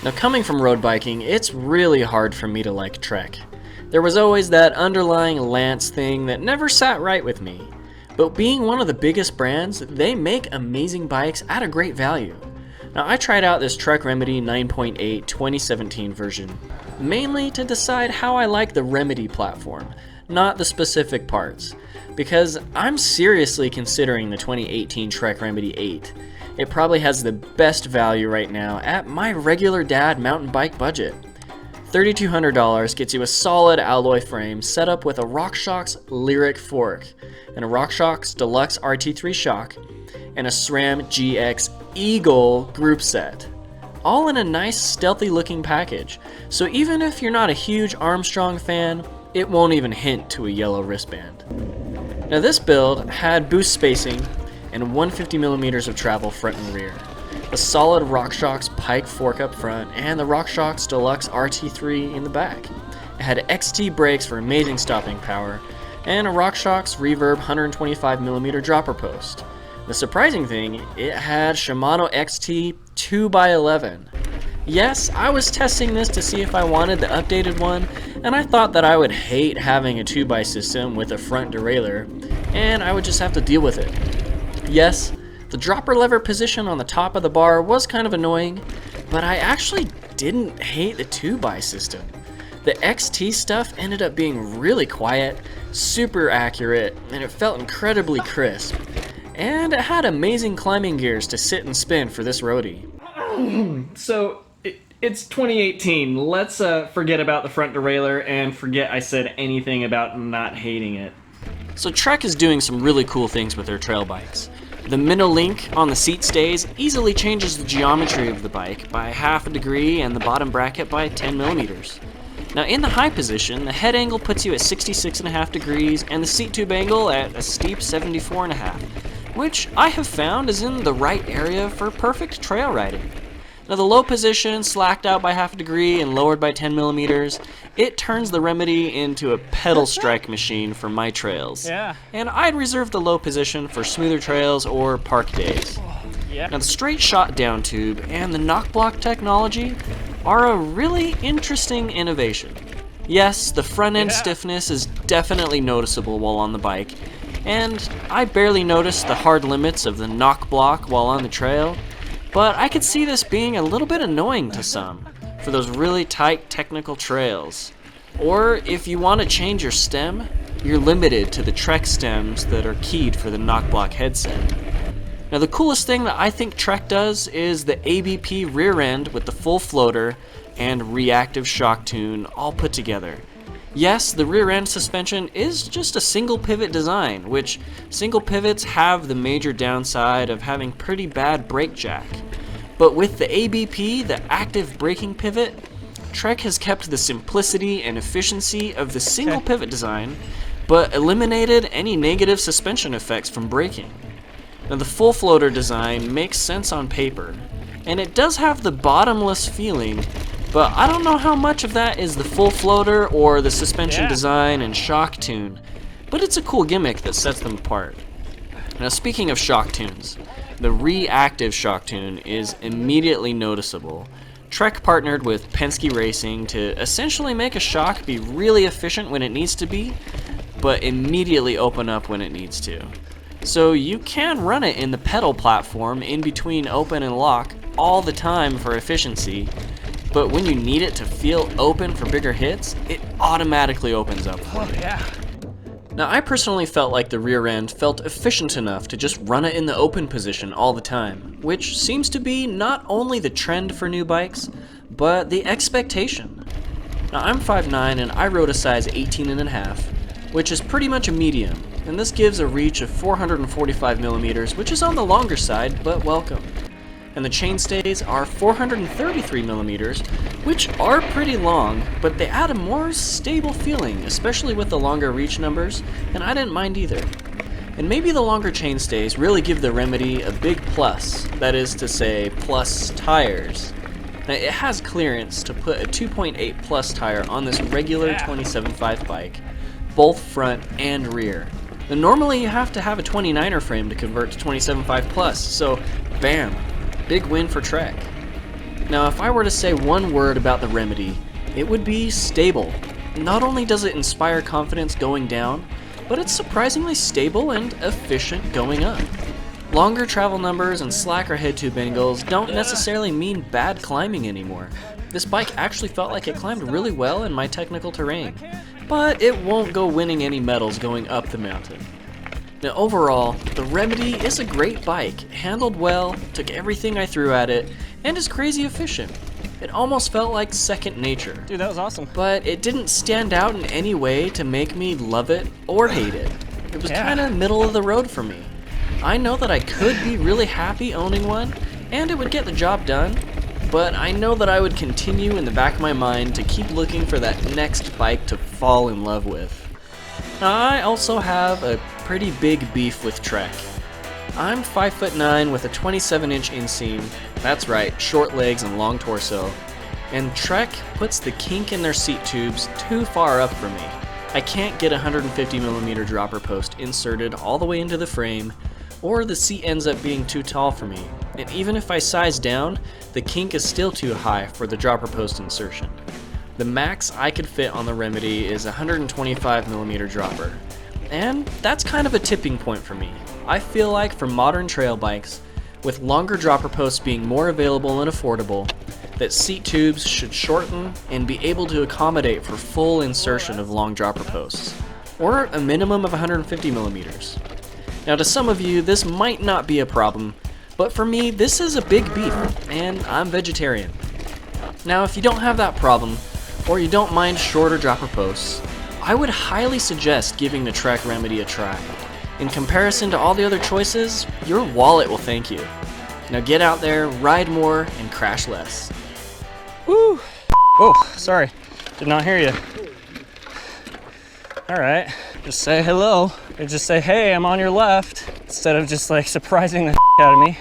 Now, coming from road biking, it's really hard for me to like Trek. There was always that underlying Lance thing that never sat right with me. But being one of the biggest brands, they make amazing bikes at a great value. Now, I tried out this Trek Remedy 9.8 2017 version, mainly to decide how I like the Remedy platform, not the specific parts, because I'm seriously considering the 2018 Trek Remedy 8. It probably has the best value right now at my regular dad mountain bike budget. $3,200 gets you a solid alloy frame set up with a RockShox Lyric fork, and a RockShox Deluxe RT3 shock, and a SRAM GX Eagle group set. All in a nice stealthy looking package, so even if you're not a huge Armstrong fan, it won't even hint to a yellow wristband. Now this build had boost spacing and 150mm of travel front and rear, a solid RockShox Pike fork up front, and the RockShox Deluxe RT3 in the back. It had XT brakes for amazing stopping power, and a RockShox Reverb 125mm dropper post. The surprising thing, it had Shimano XT 2x11. Yes, I was testing this to see if I wanted the updated one, and I thought that I would hate having a 2x system with a front derailleur, and I would just have to deal with it. Yes, the dropper lever position on the top of the bar was kind of annoying, but I actually didn't hate the 2x system. The XT stuff ended up being really quiet, super accurate, and it felt incredibly crisp. And it had amazing climbing gears to sit and spin for this roadie. So, it's 2018. Let's forget about the front derailleur and forget I said anything about not hating it. So Trek is doing some really cool things with their trail bikes. The Minnow Link on the seat stays easily changes the geometry of the bike by half a degree and the bottom bracket by 10mm. Now in the high position, the head angle puts you at 66.5 degrees and the seat tube angle at a steep 74.5, which I have found is in the right area for perfect trail riding. Now the low position, slacked out by half a degree and lowered by 10mm, it turns the Remedy into a pedal strike machine for my trails. Yeah. And I'd reserve the low position for smoother trails or park days. Yeah. Now the straight shot down tube and the knock block technology are a really interesting innovation. Yes, the front end stiffness is definitely noticeable while on the bike, and I barely noticed the hard limits of the knock block while on the trail, but I could see this being a little bit annoying to some for those really tight technical trails. Or if you want to change your stem, you're limited to the Trek stems that are keyed for the knock block headset. Now the coolest thing that I think Trek does is the ABP rear end with the full floater and reactive shock tune all put together. Yes, the rear end suspension is just a single pivot design, which single pivots have the major downside of having pretty bad brake jack. But with the ABP, the active braking pivot, Trek has kept the simplicity and efficiency of the single pivot design, but eliminated any negative suspension effects from braking. Now the full floater design makes sense on paper, and it does have the bottomless feeling, but I don't know how much of that is the full floater or the suspension design and shock tune, but it's a cool gimmick that sets them apart. Now speaking of shock tunes, the reactive shock tune is immediately noticeable. Trek partnered with Penske Racing to essentially make a shock be really efficient when it needs to be, but immediately open up when it needs to. So you can run it in the pedal platform in between open and lock all the time for efficiency, but when you need it to feel open for bigger hits, it automatically opens up for you. Now I personally felt like the rear end felt efficient enough to just run it in the open position all the time, which seems to be not only the trend for new bikes, but the expectation. Now I'm 5'9" and I rode a size 18.5, which is pretty much a medium, and this gives a reach of 445mm, which is on the longer side, but welcome. And the chainstays are 433mm, which are pretty long, but they add a more stable feeling, especially with the longer reach numbers, and I didn't mind either. And maybe the longer chainstays really give the Remedy a big plus, that is to say, plus tires. Now it has clearance to put a 2.8 plus tire on this regular 27.5 bike, both front and rear. Now normally you have to have a 29er frame to convert to 27.5 plus, so bam! Big win for Trek. Now, if I were to say one word about the Remedy, it would be stable. Not only does it inspire confidence going down, but it's surprisingly stable and efficient going up. Longer travel numbers and slacker head tube angles don't necessarily mean bad climbing anymore. This bike actually felt like it climbed really well in my technical terrain, but it won't go winning any medals going up the mountain. Now overall, the Remedy is a great bike, handled well, took everything I threw at it, and is crazy efficient. It almost felt like second nature. Dude, that was awesome. But it didn't stand out in any way to make me love it or hate it. It was kind of middle of the road for me. I know that I could be really happy owning one, and it would get the job done, but I know that I would continue in the back of my mind to keep looking for that next bike to fall in love with. Now, I also have a pretty big beef with Trek. I'm 5'9" with a 27-inch inseam, that's right, short legs and long torso, and Trek puts the kink in their seat tubes too far up for me. I can't get a 150mm dropper post inserted all the way into the frame, or the seat ends up being too tall for me, and even if I size down, the kink is still too high for the dropper post insertion. The max I could fit on the Remedy is a 125mm dropper, and that's kind of a tipping point for me. I feel like for modern trail bikes, with longer dropper posts being more available and affordable, that seat tubes should shorten and be able to accommodate for full insertion of long dropper posts, or a minimum of 150mm. Now to some of you, this might not be a problem, but for me, this is a big beef, and I'm vegetarian. Now if you don't have that problem, or you don't mind shorter dropper posts, I would highly suggest giving the Trek Remedy a try. In comparison to all the other choices, your wallet will thank you. Now get out there, ride more, and crash less. Woo! Oh, sorry. Did not hear you. All right. Just say hello. Or just say, hey, I'm on your left, instead of just like surprising the out of me.